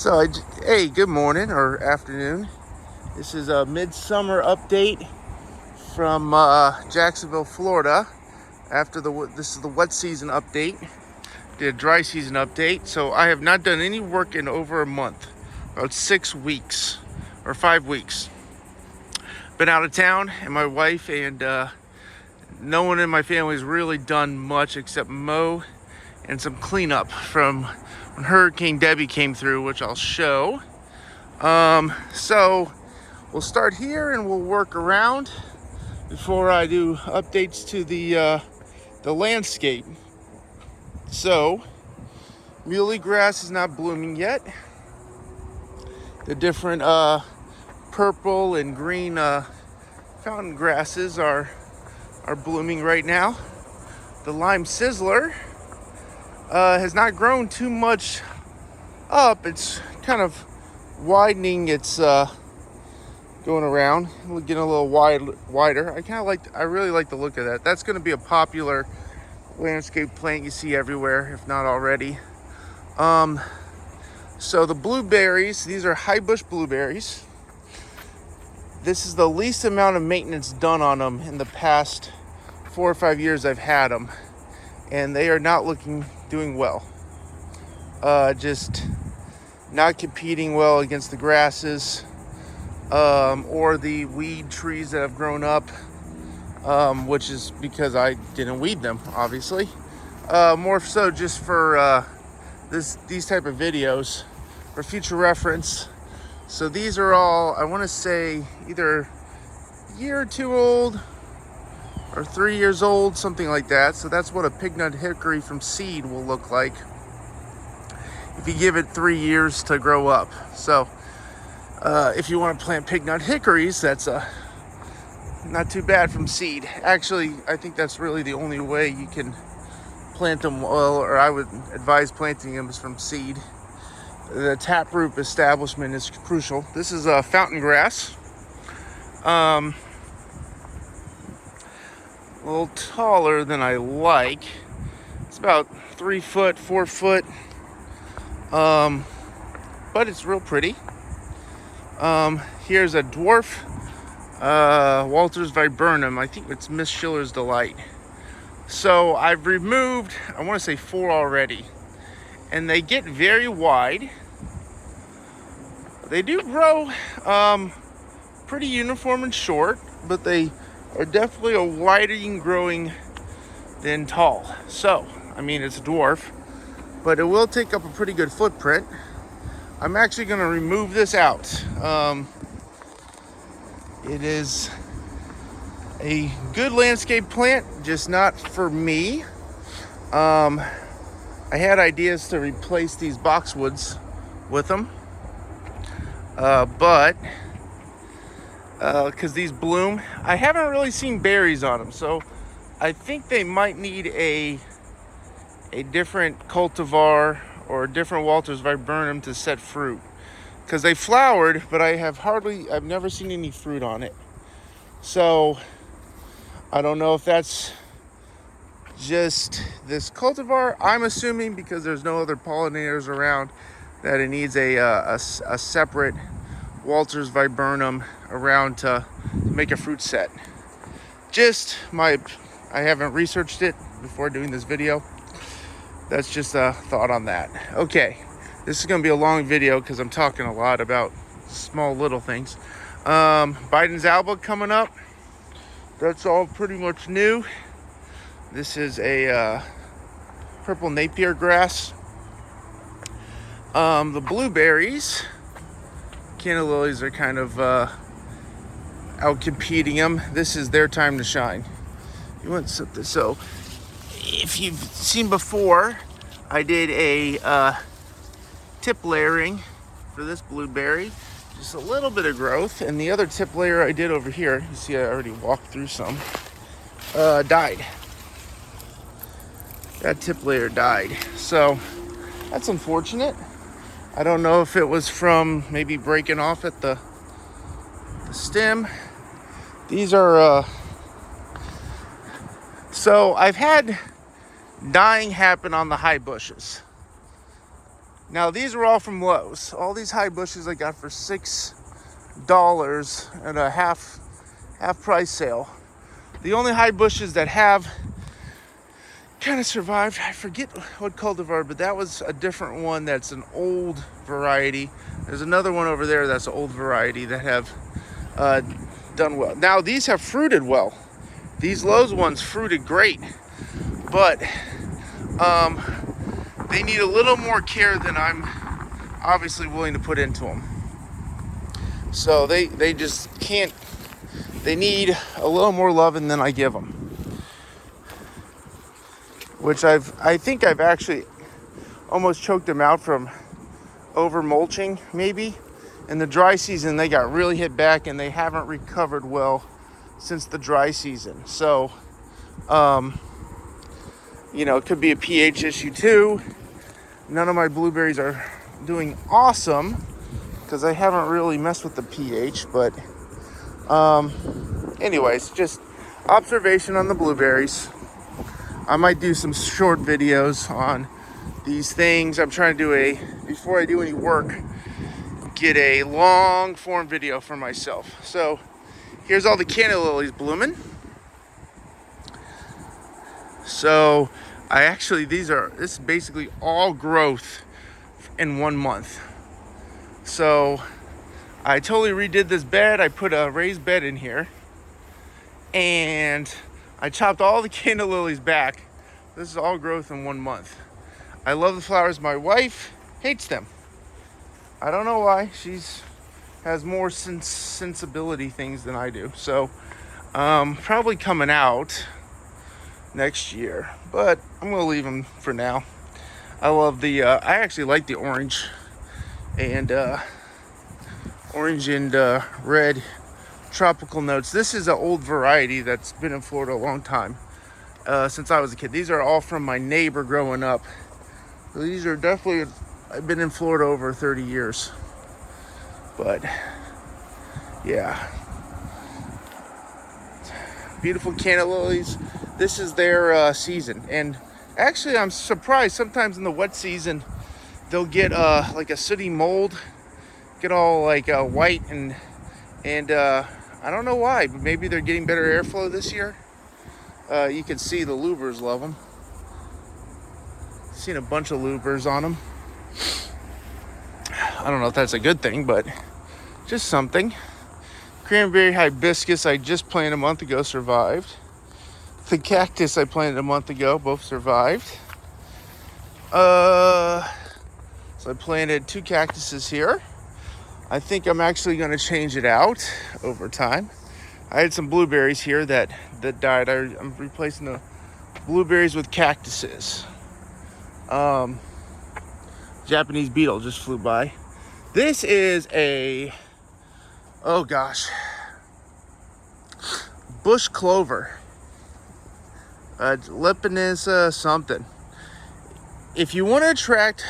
Hey, good morning or afternoon. This is a midsummer update from Jacksonville, Florida. This is the wet season update. Did a dry season update. So I have not done any work in over a month, about 6 weeks or 5 weeks. Been out of town, and my wife and no one in my family has really done much except mow and some cleanup from when Hurricane Debbie came through, which I'll show. So we'll start here and we'll work around before I do updates to the landscape. So muley grass is not blooming yet. The different purple and green fountain grasses are blooming right now. The lime sizzler has not grown too much up. It's kind of widening. It's going around, getting a little wider. I really like the look of that. That's going to be a popular landscape plant you see everywhere, if not already. So the blueberries, these are high bush blueberries. This is the least amount of maintenance done on them in the past 4 or 5 years I've had them, and they are not doing well. Just not competing well against the grasses or the weed trees that have grown up, which is because I didn't weed them, obviously. More so just for these type of videos for future reference. So these are all, I want to say, either a year or two old or 3 years old, something like that. So that's what a pignut hickory from seed will look like if you give it 3 years to grow up. So if you want to plant pignut hickories, that's not too bad from seed. Actually, I think that's really the only way you can plant them well, or I would advise planting them is from seed. The taproot establishment is crucial. This is a fountain grass. A little taller than I like. It's about 3 foot, 4 foot. But it's real pretty. Here's a dwarf Walters viburnum. I think it's Miss Schiller's Delight. So I've removed, I want to say 4 already. And they get very wide. They do grow pretty uniform and short, but they are definitely a widening growing than tall. So, I mean, it's a dwarf, but it will take up a pretty good footprint. I'm actually going to remove this out. It is a good landscape plant, just not for me. I had ideas to replace these boxwoods with them, but because these bloom, I haven't really seen berries on them, so I think they might need a different cultivar or a different Walters viburnum to set fruit, because they flowered, but I've never seen any fruit on it. So I don't know if that's just this cultivar. I'm assuming, because there's no other pollinators around, that it needs a separate Walters viburnum around to make a fruit set. I haven't researched it before doing this video. That's just a thought on that. Okay, this is going to be a long video because I'm talking a lot about small little things. Biden's Alba coming up. That's all pretty much new. This is a purple Napier grass. The blueberries, Canna Lillies, are kind of out competing them. This is their time to shine. You want something? So, if you've seen before, I did a tip layering for this blueberry. Just a little bit of growth, and the other tip layer I did over here, you see I already walked through some, died. That tip layer died, so that's unfortunate. I don't know if it was from maybe breaking off at the stem. These are so I've had dying happen on the high bushes. Now these are all from Lowe's. All these high bushes I got for $6 at a half price sale. The only high bushes that have kind of survived, I forget what cultivar, but that was a different one. That's an old variety. There's another one over there that's an old variety that have done well. Now these have fruited well. These Lowe's ones fruited great, but they need a little more care than I'm obviously willing to put into them. So they just can't. They need a little more loving than I give them, which I think I've actually almost choked them out from over mulching maybe. In the dry season they got really hit back and they haven't recovered well since the dry season. So it could be a pH issue too. None of my blueberries are doing awesome because I haven't really messed with the pH, but anyways, just observation on the blueberries. I might do some short videos on these things. I'm trying to do before I do any work, get a long form video for myself. So here's all the Canna Lillies blooming. So this is basically all growth in 1 month. So I totally redid this bed. I put a raised bed in here and I chopped all the Canna Lillies back. This is all growth in 1 month. I love the flowers. My wife hates them. I don't know why. She's has more sensibility things than I do. So probably coming out next year, but I'm gonna leave them for now. I love I actually like the orange and red tropical notes. This is an old variety that's been in Florida a long time, since I was a kid. These are all from my neighbor growing up. So these are definitely, I've been in Florida over 30 years. But yeah, beautiful Canna Lillies. This is their season, and actually I'm surprised sometimes in the wet season they'll get like a sooty mold, get all like white and I don't know why, but maybe they're getting better airflow this year. You can see the lubers love them. Seen a bunch of lubers on them. I don't know if that's a good thing, but just something. Cranberry hibiscus I just planted a month ago survived. The cactus I planted a month ago both survived. So I planted 2 cactuses here. I think I'm actually going to change it out over time. I had some blueberries here that died. I'm replacing the blueberries with cactuses. Japanese beetle just flew by. This is bush clover. Lepidus something. If you want to attract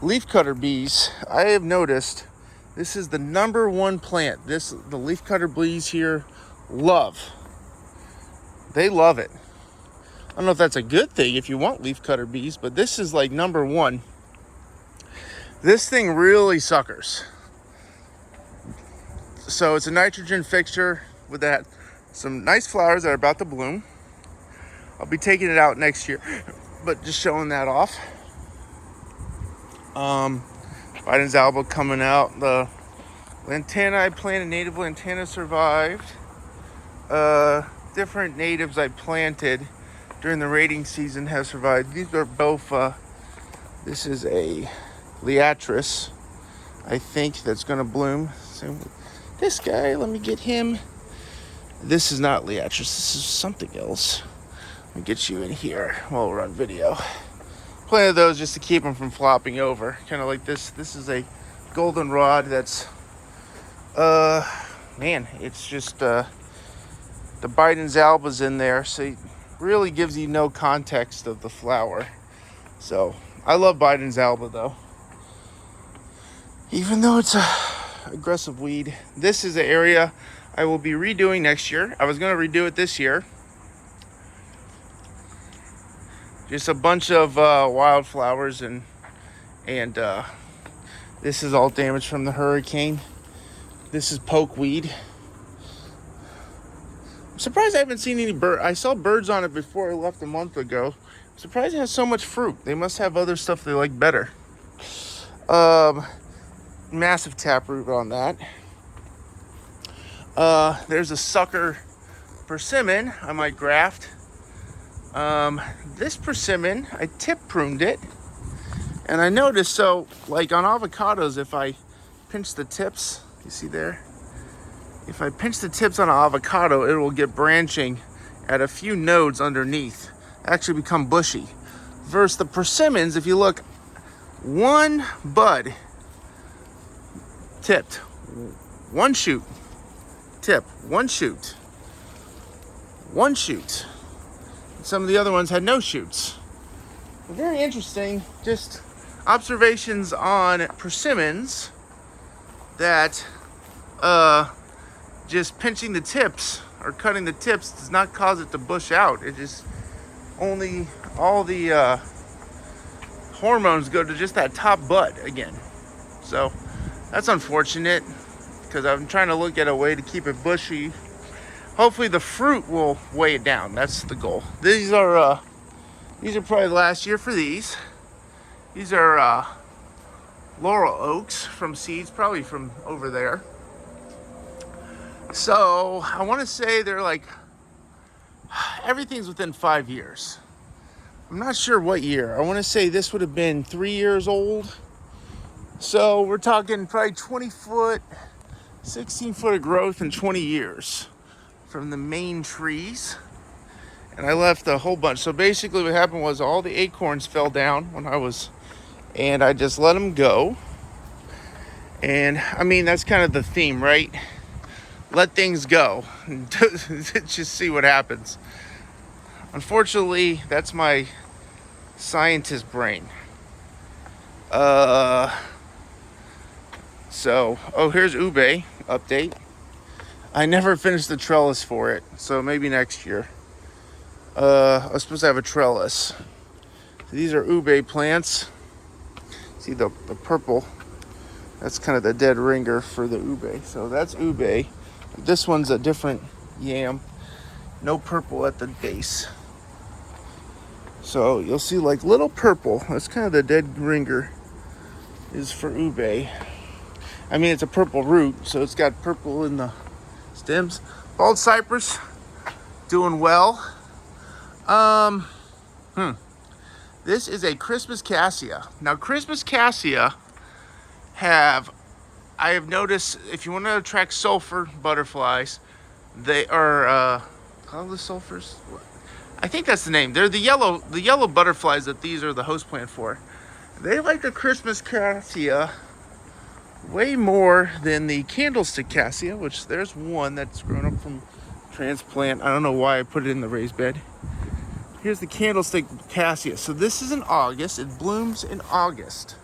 leafcutter bees, I have noticed this is the #1 plant. The leafcutter bees here love. They love it. I don't know if that's a good thing if you want leafcutter bees, but this is like #1. This thing really suckers. So it's a nitrogen fixture with some nice flowers that are about to bloom. I'll be taking it out next year, but just showing that off. Biden's alba coming out. The lantana I planted, native lantana survived. Different natives I planted during the rating season have survived. These are both, this is a liatris, I think, that's going to bloom. So this guy, let me get him. This is not liatris, this is something else. Let me get you in here while we're on video. Planted those just to keep them from flopping over. Kind of like this. This is a goldenrod that's, it's just, the Biden's alba's in there. So it really gives you no context of the flower. So I love Biden's alba though. Even though it's a aggressive weed. This is the area I will be redoing next year. I was going to redo it this year. Just a bunch of wildflowers and And this is all damaged from the hurricane. This is pokeweed. I'm surprised I haven't seen any bird. I saw birds on it before I left a month ago. I'm surprised it has so much fruit. They must have other stuff they like better. Massive taproot on that. There's a sucker persimmon I might graft. This persimmon, I tip pruned it. And I noticed, so like on avocados, if I pinch the tips, you see there? If I pinch the tips on an avocado, it will get branching at a few nodes underneath, actually become bushy. Versus the persimmons, if you look, one bud tipped, one shoot, tip, one shoot, one shoot. Some of the other ones had no shoots. Very interesting, just observations on persimmons that just pinching the tips or cutting the tips does not cause it to bush out. It just only all the hormones go to just that top bud again. So that's unfortunate because I'm trying to look at a way to keep it bushy. Hopefully the fruit will weigh it down. That's the goal. These are probably last year for these. These are laurel oaks from seeds, probably from over there. So I want to say they're like, everything's within 5 years. I'm not sure what year. I want to say this would have been 3 years old. So we're talking probably 20 foot, 16 foot of growth in 20 years from the main trees. And I left a whole bunch. So basically what happened was all the acorns fell down and I just let them go. And I mean, that's kind of the theme, right? Let things go. Just see what happens. Unfortunately, that's my scientist brain. Here's ube update. I never finished the trellis for it, so maybe next year. I was supposed to have a trellis. These are ube plants. See the purple? That's kind of the dead ringer for the ube. So that's ube. This one's a different yam. No purple at the base. So you'll see like little purple. That's kind of the dead ringer is for ube. I mean, it's a purple root, so it's got purple in the stems. Bald cypress, doing well. This is a Christmas cassia. Now, Christmas cassia I have noticed if you want to attract sulfur butterflies, they are called the sulfurs. I think that's the name. They're the yellow butterflies that these are the host plant for. They like the Christmas cassia way more than the candlestick cassia, which there's one that's grown up from transplant. I don't know why I put it in the raised bed. Here's the candlestick cassia. So this is in August. It blooms in August.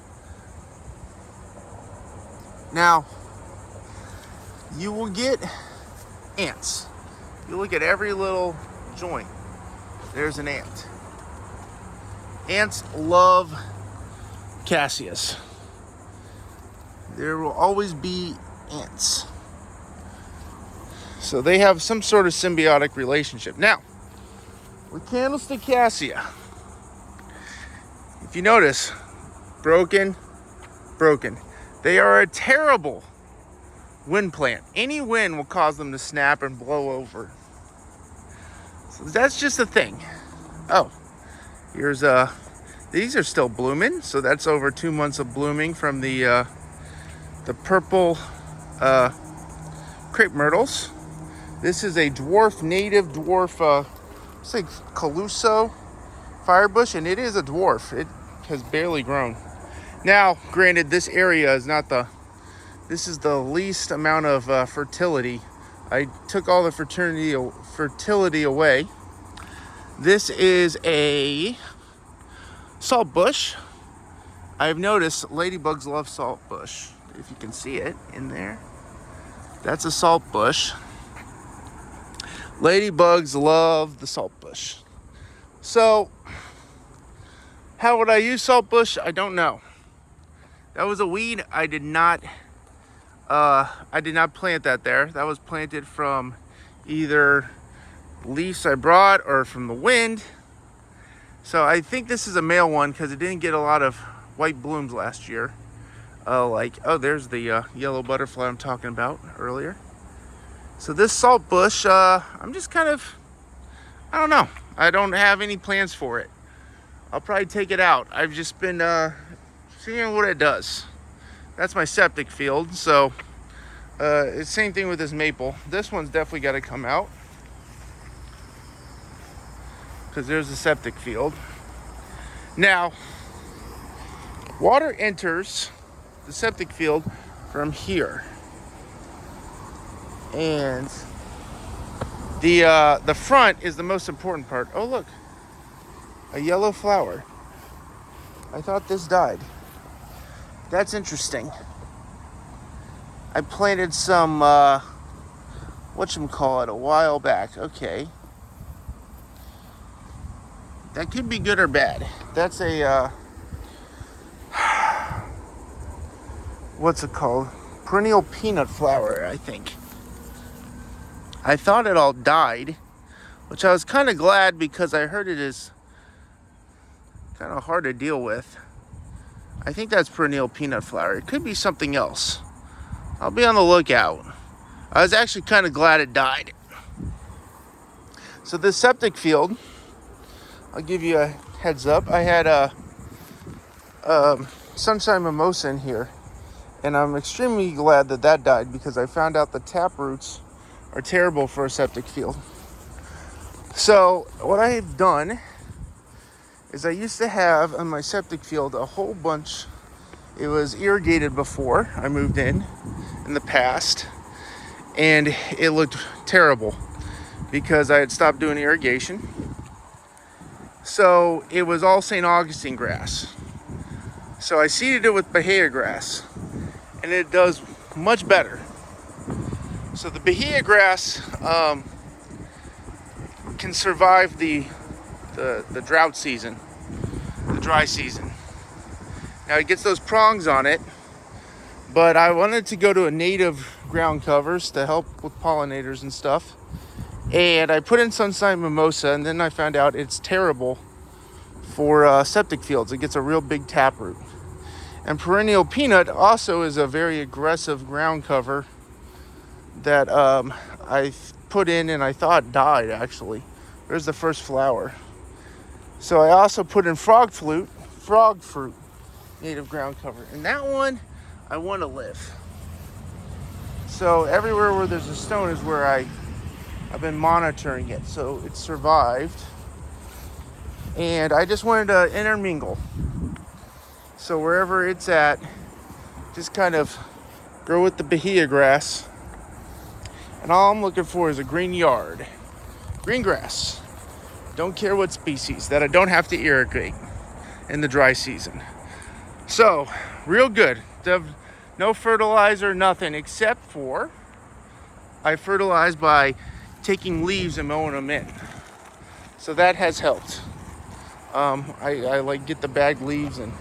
Now, you will get ants. You look at every little joint. There's an ant. Ants love cassias. There will always be ants. So they have some sort of symbiotic relationship. Now, with candlestick cassia, if you notice, broken. They are a terrible wind plant. Any wind will cause them to snap and blow over. So that's just a thing. Oh, here's these are still blooming. So that's over 2 months of blooming from the purple crepe myrtles. This is a native dwarf, it's like Caluso firebush, and it is a dwarf. It has barely grown. Now, granted, this area is this is the least amount of fertility. I took all the fertility away. This is a salt bush. I've noticed ladybugs love salt bush. If you can see it in there. That's a salt bush. Ladybugs love the salt bush. So, how would I use salt bush? I don't know. That was a weed. I did not plant that there. That was planted from either leaves I brought or from the wind. So I think this is a male one because it didn't get a lot of white blooms last year. There's the yellow butterfly I'm talking about earlier. So this salt bush, I'm just kind of, I don't know. I don't have any plans for it. I'll probably take it out. I've just been seeing what it does. That's my septic field. So it's same thing with this maple. This one's definitely got to come out because there's the septic field. Now, water enters the septic field from here, and the front is the most important part. Oh look, a yellow flower. I thought this died. That's interesting. I planted some whatchamacallit a while back. Okay, that could be good or bad. That's a what's it called? Perennial peanut flower, I think. I thought it all died, which I was kind of glad because I heard it is kind of hard to deal with. I think that's perennial peanut flower. It could be something else. I'll be on the lookout. I was actually kind of glad it died. So this septic field, I'll give you a heads up. I had a sunshine mimosa in here, and I'm extremely glad that that died because I found out the tap roots are terrible for a septic field. So what I have done is I used to have on my septic field a whole bunch. It was irrigated before I moved in the past, and it looked terrible because I had stopped doing irrigation. So it was all St. Augustine grass. So I seeded it with Bahia grass, and it does much better. So the Bahia grass can survive the drought season, the dry season. Now it gets those prongs on it, but I wanted to go to a native ground covers to help with pollinators and stuff. And I put in sunshine mimosa, and then I found out it's terrible for septic fields. It gets a real big taproot. And perennial peanut also is a very aggressive ground cover that I put in and I thought died actually. There's the first flower. So I also put in frog fruit, native ground cover. And that one, I want to live. So everywhere where there's a stone is where I've been monitoring it. So it survived. And I just wanted to intermingle. So wherever it's at, just kind of grow with the Bahia grass. And all I'm looking for is a green yard. Green grass. Don't care what species, that I don't have to irrigate in the dry season. So, real good. No fertilizer, nothing, except for I fertilize by taking leaves and mowing them in. So that has helped. I like get the bagged leaves and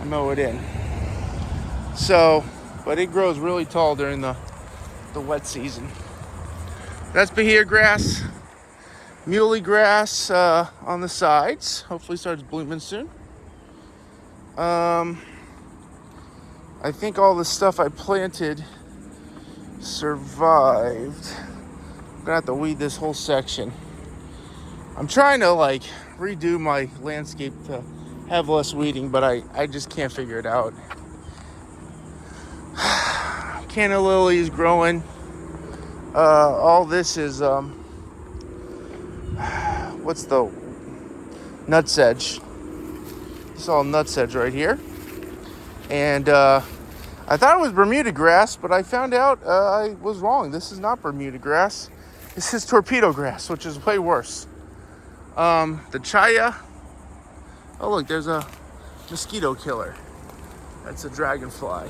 I mow it in. So, but it grows really tall during the wet season. That's Bahia grass. Muley grass on the sides. Hopefully starts blooming soon. I think all the stuff I planted survived. I'm gonna have to weed this whole section. I'm trying to redo my landscape to have less weeding, but I just can't figure it out. Canna Lillies growing. All this is what's the nutsedge? It's all nutsedge right here. And I thought it was Bermuda grass, but I found out I was wrong. This is not Bermuda grass. This is torpedo grass, which is way worse. The chaya. Oh look, there's a mosquito killer. That's a dragonfly.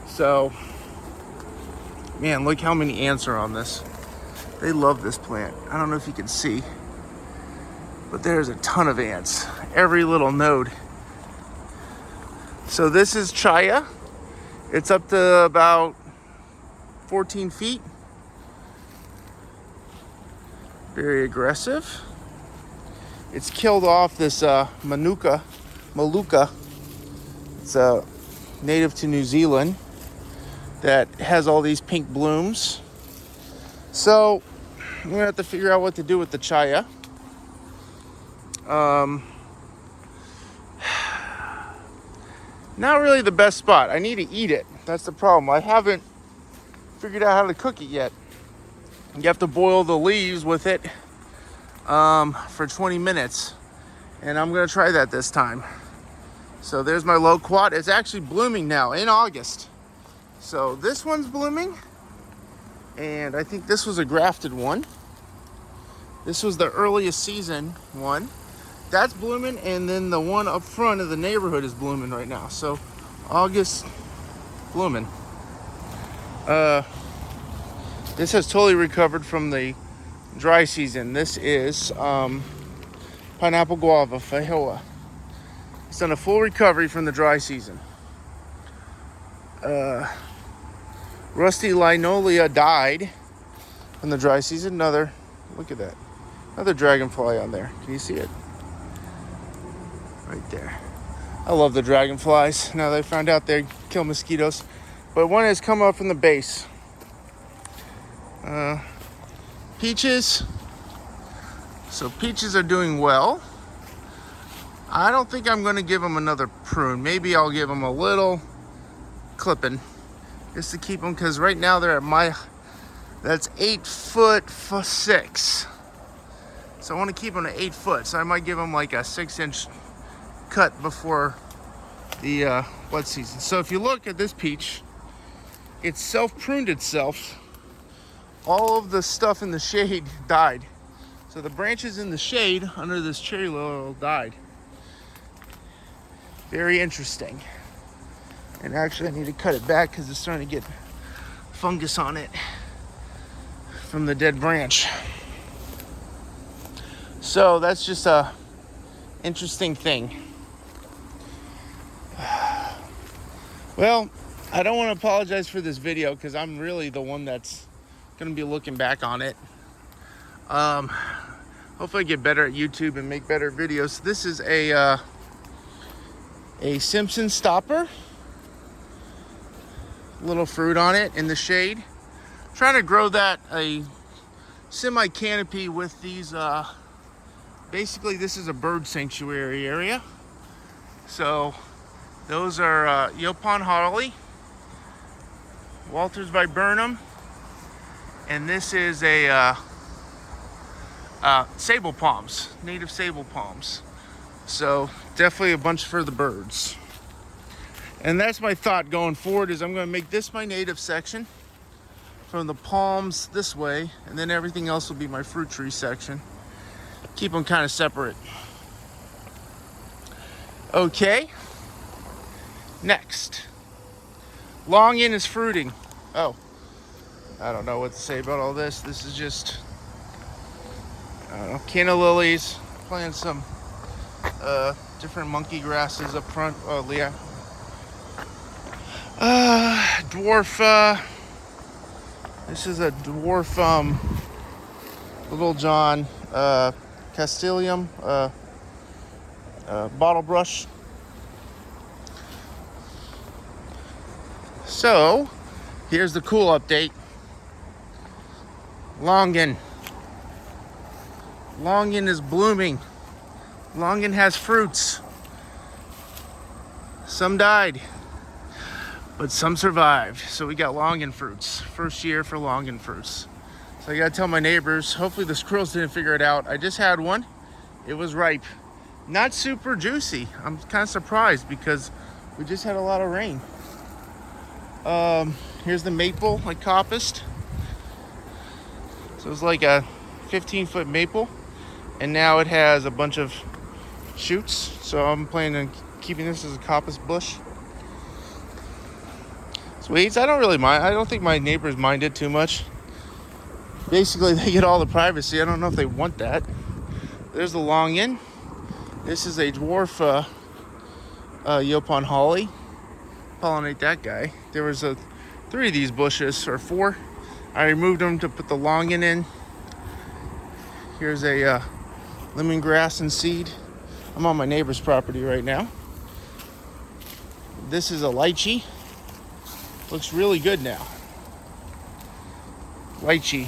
So, man, look how many ants are on this. They love this plant. I don't know if you can see, but there's a ton of ants. Every little node. So this is Chaya. It's up to about 14 feet. Very aggressive. It's killed off this Maluka. It's a native to New Zealand that has all these pink blooms. So I'm gonna have to figure out what to do with the Chaya. Not really the best spot. I need to eat it. That's the problem. I haven't figured out how to cook it yet. You have to boil the leaves with it for 20 minutes. And I'm gonna try that this time. So there's my loquat. It's actually blooming now in August. So this one's blooming. And I think this was a grafted one. This was the earliest season one. That's blooming, and then the one up front of the neighborhood is blooming right now. So August blooming. This has totally recovered from the dry season. This is pineapple guava feijoa. It's done a full recovery from the dry season. Rusty linolia died from the dry season. Another, look at that. Another dragonfly on there. Can you see it? Right there. I love the dragonflies. Now they found out they kill mosquitoes. But one has come up from the base. Peaches. So peaches are doing well. I don't think I'm going to give them another prune. Maybe I'll give them a little clipping just to keep them, because right now they're at that's 8'6". So I want to keep them to 8 foot. So I might give them like a 6-inch cut before the wet season. So if you look at this peach, it self-pruned itself. All of the stuff in the shade died. So the branches in the shade under this cherry laurel died. Very interesting. And actually I need to cut it back because it's starting to get fungus on it from the dead branch. So that's just a interesting thing. Well, I don't want to apologize for this video because I'm really the one that's going to be looking back on it. Hopefully I get better at YouTube and make better videos. This is a Simpson stopper. Little fruit on it in the shade. Trying to grow that a semi canopy with these. Basically, this is a bird sanctuary area. So those are Yopon holly, Walters viburnum, and this is a sable palms, native sable palms. So definitely a bunch for the birds. And that's my thought going forward, is I'm going to make this my native section from the palms this way, and then everything else will be my fruit tree section. Keep them kind of separate. Okay. Next. Longin is fruiting. Oh, I don't know what to say about all this. This is just, I don't know, Canna Lillies. Planting some different monkey grasses up front. Oh, Leah. Dwarf, this is a dwarf, Little John, Castellium, bottle brush. So, here's the cool update. Longin. Longin is blooming. Longin has fruits. Some died, but some survived. So we got longin fruits. First year for longin fruits. So I gotta tell my neighbors, hopefully the squirrels didn't figure it out. I just had one. It was ripe. Not super juicy. I'm kind of surprised because we just had a lot of rain. Here's the maple I coppiced. So it's like a 15-foot maple. And now it has a bunch of shoots. So I'm planning on keeping this as a coppice bush. Sweets, I don't really mind. I don't think my neighbors mind it too much. Basically, they get all the privacy. I don't know if they want that. There's the longin. This is a dwarf Yopon holly. pollinate that guy. There was 3 of these bushes, or 4. I removed them to put the longin in. Here's a lemongrass and seed. I'm on my neighbor's property right now. This is a lychee. Looks really good now. Lychee.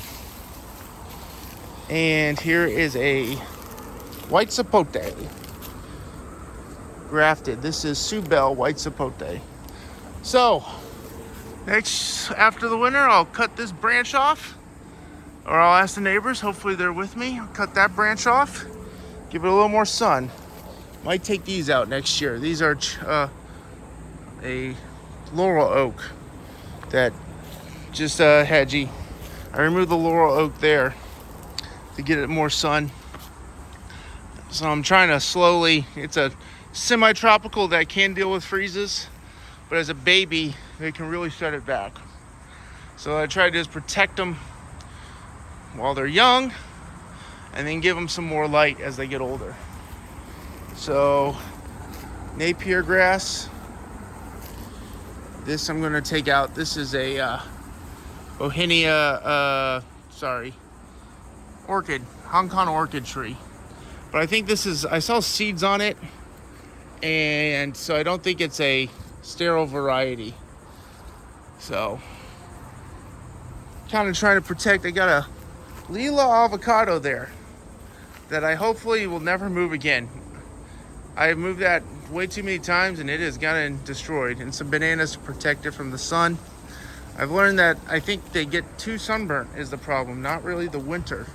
And here is a white sapote. Grafted. This is Subel white sapote. So, next, after the winter, I'll cut this branch off. Or I'll ask the neighbors, hopefully they're with me. I'll cut that branch off. Give it a little more sun. Might take these out next year. These are a laurel oak that just hedgy. I removed the laurel oak there to get it more sun. So I'm trying to slowly, it's a semi-tropical that can deal with freezes, but as a baby, they can really shut it back. So what I try to do is protect them while they're young, and then give them some more light as they get older. So, Napier grass. This I'm gonna take out. This is a orchid, Hong Kong orchid tree. But I think this is, I saw seeds on it, and so I don't think it's a sterile variety. So, kind of trying to protect. I got a Lila avocado there that I hopefully will never move again. I've moved that way too many times and it has gotten destroyed. And some bananas to protect it from the sun. I've learned that I think they get too sunburnt is the problem, not really the winter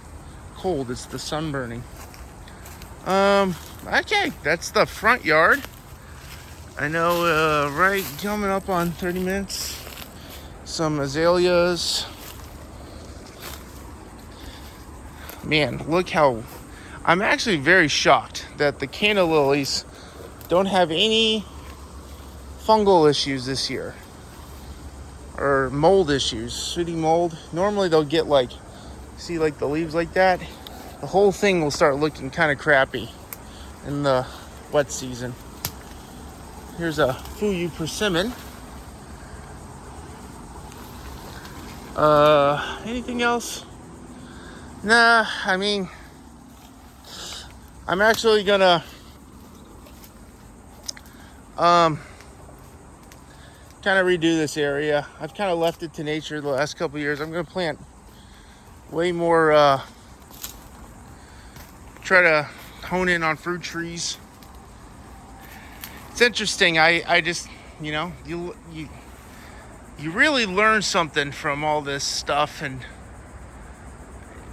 cold, it's the sunburning. Okay, that's the front yard. I know, right, coming up on 30 minutes. Some azaleas. Man, look how, I'm actually very shocked that the Canna Lillies don't have any fungal issues this year. Or mold issues, sooty mold. Normally they'll get like, see like the leaves like that? The whole thing will start looking kind of crappy in the wet season. Here's a Fuyu persimmon. Anything else? Nah, I mean, I'm actually gonna kind of redo this area. I've kind of left it to nature the last couple of years. I'm gonna plant way more, try to hone in on fruit trees. It's interesting. I just, you know, you really learn something from all this stuff,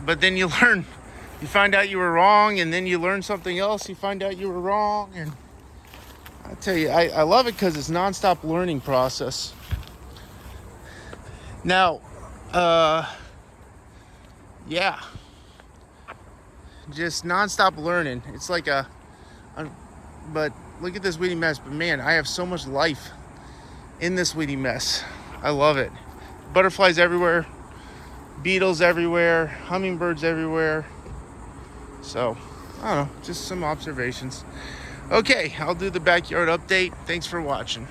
but then you find out you were wrong, and then you learn something else, you find out you were wrong, and I tell you, I love it because it's nonstop learning process. Now, yeah, just nonstop learning. It's like but look at this weedy mess. But man, I have so much life in this weedy mess. I love it. Butterflies everywhere, beetles everywhere, hummingbirds everywhere. So, I don't know, just some observations. Okay, I'll do the backyard update. Thanks for watching.